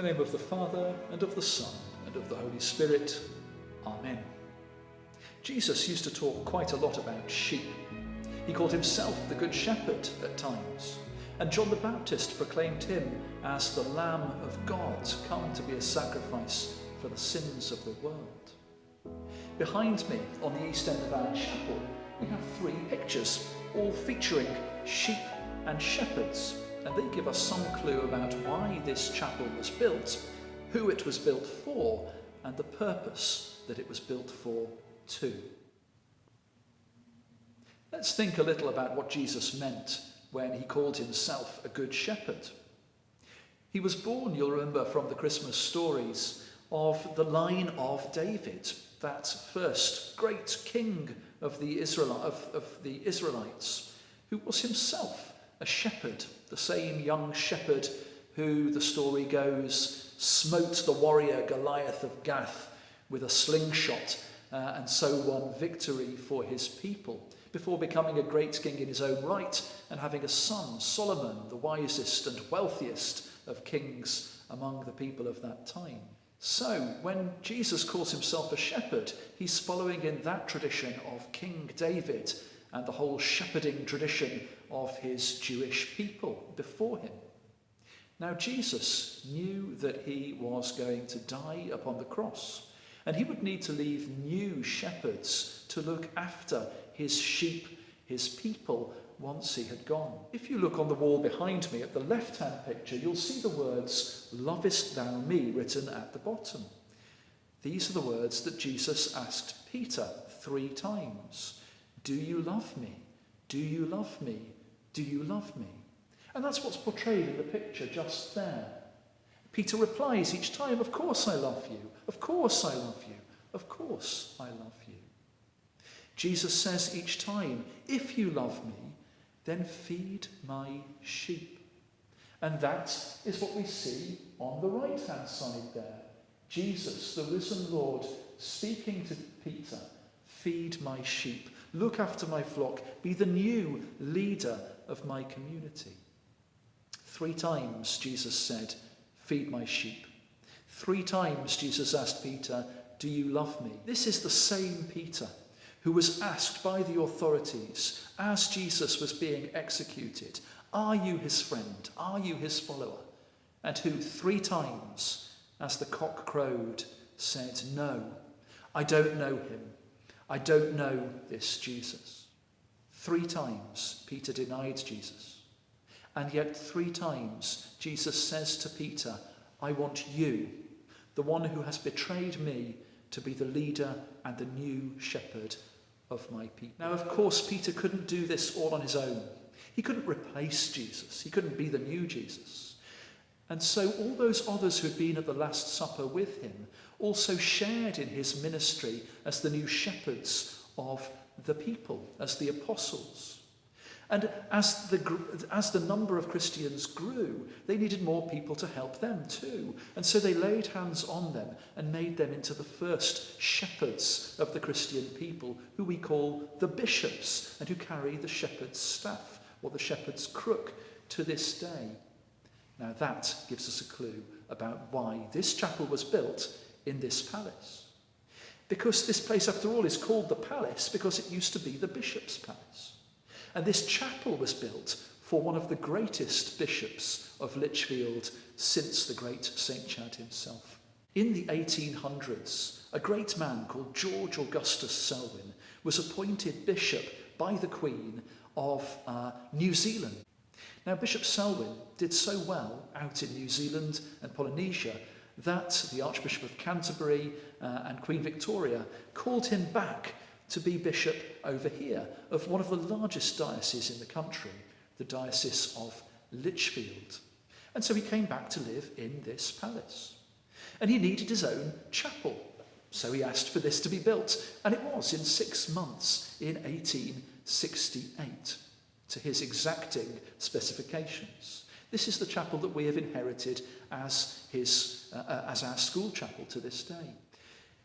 the name of the Father, and of the Son, and of the Holy Spirit. Amen. Jesus used to talk quite a lot about sheep. He called himself the Good Shepherd at times, and John the Baptist proclaimed him as the Lamb of God, come to be a sacrifice for the sins of the world. Behind me, on the east end of our chapel, we have 3 pictures, all featuring sheep and shepherds, and they give us some clue about why this chapel was built, who it was built for, and the purpose that it was built for too. Let's think a little about what Jesus meant when he called himself a good shepherd. He was born, you'll remember from the Christmas stories, of the line of David, that first great king of the Israelites, who was himself a shepherd, the same young shepherd who, the story goes, smote the warrior Goliath of Gath with a slingshot and so won victory for his people, before becoming a great king in his own right and having a son, Solomon, the wisest and wealthiest of kings among the people of that time. So, when Jesus calls himself a shepherd, he's following in that tradition of King David and the whole shepherding tradition of his Jewish people before him. Now, Jesus knew that he was going to die upon the cross, and he would need to leave new shepherds to look after his sheep, his people, once he had gone. If you look on the wall behind me at the left-hand picture, you'll see the words, "Lovest thou me," written at the bottom. These are the words that Jesus asked Peter 3 times. Do you love me? Do you love me? Do you love me? And that's what's portrayed in the picture just there. Peter replies each time, of course I love you. Of course I love you. Of course I love you. Jesus says each time, if you love me, then feed my sheep. And that is what we see on the right-hand side there. Jesus, the risen Lord, speaking to Peter, feed my sheep, look after my flock, be the new leader of my community. 3 times Jesus said, feed my sheep. 3 times Jesus asked Peter, do you love me? This is the same Peter who was asked by the authorities as Jesus was being executed, are you his friend? Are you his follower? And who 3 times, as the cock crowed, said, no, I don't know him. I don't know this Jesus. 3 times Peter denied Jesus. And yet 3 times Jesus says to Peter, I want you, the one who has betrayed me, to be the leader and the new shepherd of my people. Now, of course, Peter couldn't do this all on his own. He couldn't replace Jesus. He couldn't be the new Jesus. And so all those others who had been at the Last Supper with him also shared in his ministry as the new shepherds of the people, as the apostles. And as the number of Christians grew, they needed more people to help them too. And so they laid hands on them and made them into the first shepherds of the Christian people, who we call the bishops, and who carry the shepherd's staff, or the shepherd's crook, to this day. Now that gives us a clue about why this chapel was built in this palace. Because this place, after all, is called the palace because it used to be the bishop's palace. And this chapel was built for one of the greatest bishops of Lichfield since the great St. Chad himself. In the 1800s, a great man called George Augustus Selwyn was appointed bishop by the Queen of New Zealand. Now, Bishop Selwyn did so well out in New Zealand and Polynesia that the Archbishop of Canterbury and Queen Victoria called him back to be bishop over here of one of the largest dioceses in the country, the Diocese of Lichfield. And so he came back to live in this palace. And he needed his own chapel. So he asked for this to be built. And it was in 6 months in 1868, to his exacting specifications. This is the chapel that we have inherited as our school chapel to this day.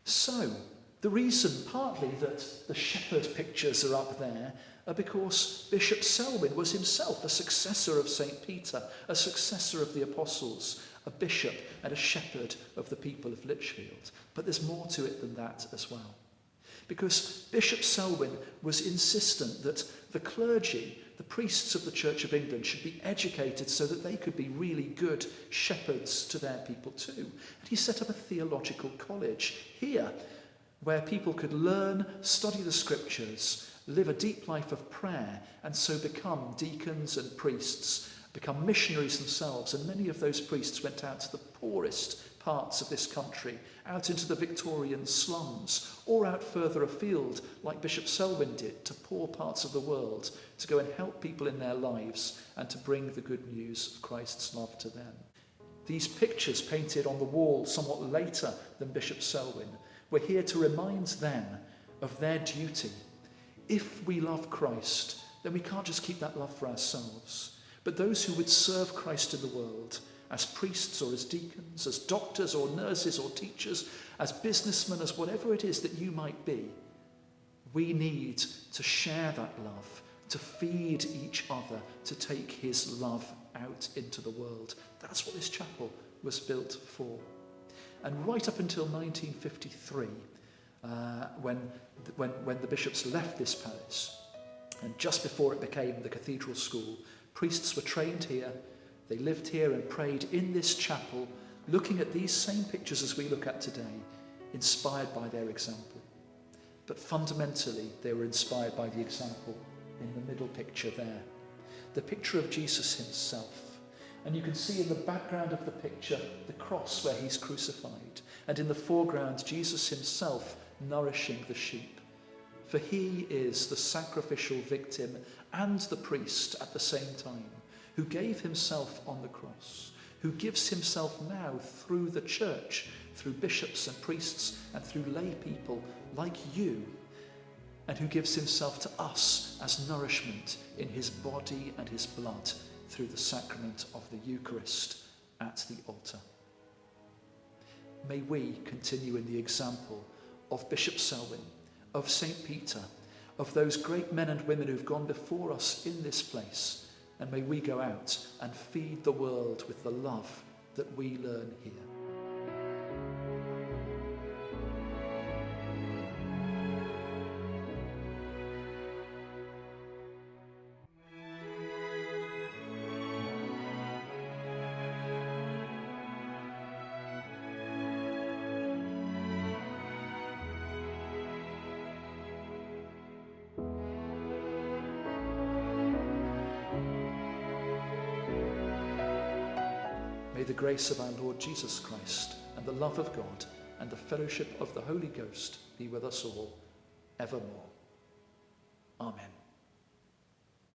So, the reason partly that the shepherd pictures are up there are because Bishop Selwyn was himself a successor of St. Peter, a successor of the apostles, a bishop and a shepherd of the people of Lichfield. But there's more to it than that as well. Because Bishop Selwyn was insistent that the clergy, the priests of the Church of England, should be educated so that they could be really good shepherds to their people too. And he set up a theological college here where people could learn, study the scriptures, live a deep life of prayer, and so become deacons and priests, become missionaries themselves. And many of those priests went out to the poorest parts of this country, out into the Victorian slums, or out further afield, like Bishop Selwyn did, to poor parts of the world, to go and help people in their lives and to bring the good news of Christ's love to them. These pictures painted on the wall somewhat later than Bishop Selwyn were here to remind them of their duty. If we love Christ, then we can't just keep that love for ourselves, but those who would serve Christ in the world, as priests or as deacons, as doctors or nurses or teachers, as businessmen, as whatever it is that you might be, we need to share that love, to feed each other, to take his love out into the world. That's what this chapel was built for. And right up until 1953, when the bishops left this palace, and just before it became the Cathedral School, priests were trained here. They lived here and prayed in this chapel, looking at these same pictures as we look at today, inspired by their example. But fundamentally, they were inspired by the example in the middle picture there, the picture of Jesus himself. And you can see in the background of the picture the cross where he's crucified, and in the foreground Jesus himself nourishing the sheep. For he is the sacrificial victim and the priest at the same time, who gave himself on the cross, who gives himself now through the church, through bishops and priests and through lay people like you, and who gives himself to us as nourishment in his body and his blood through the sacrament of the Eucharist at the altar. May we continue in the example of Bishop Selwyn, of St. Peter, of those great men and women who've gone before us in this place, and may we go out and feed the world with the love that we learn here. May the grace of our Lord Jesus Christ and the love of God and the fellowship of the Holy Ghost be with us all evermore. Amen.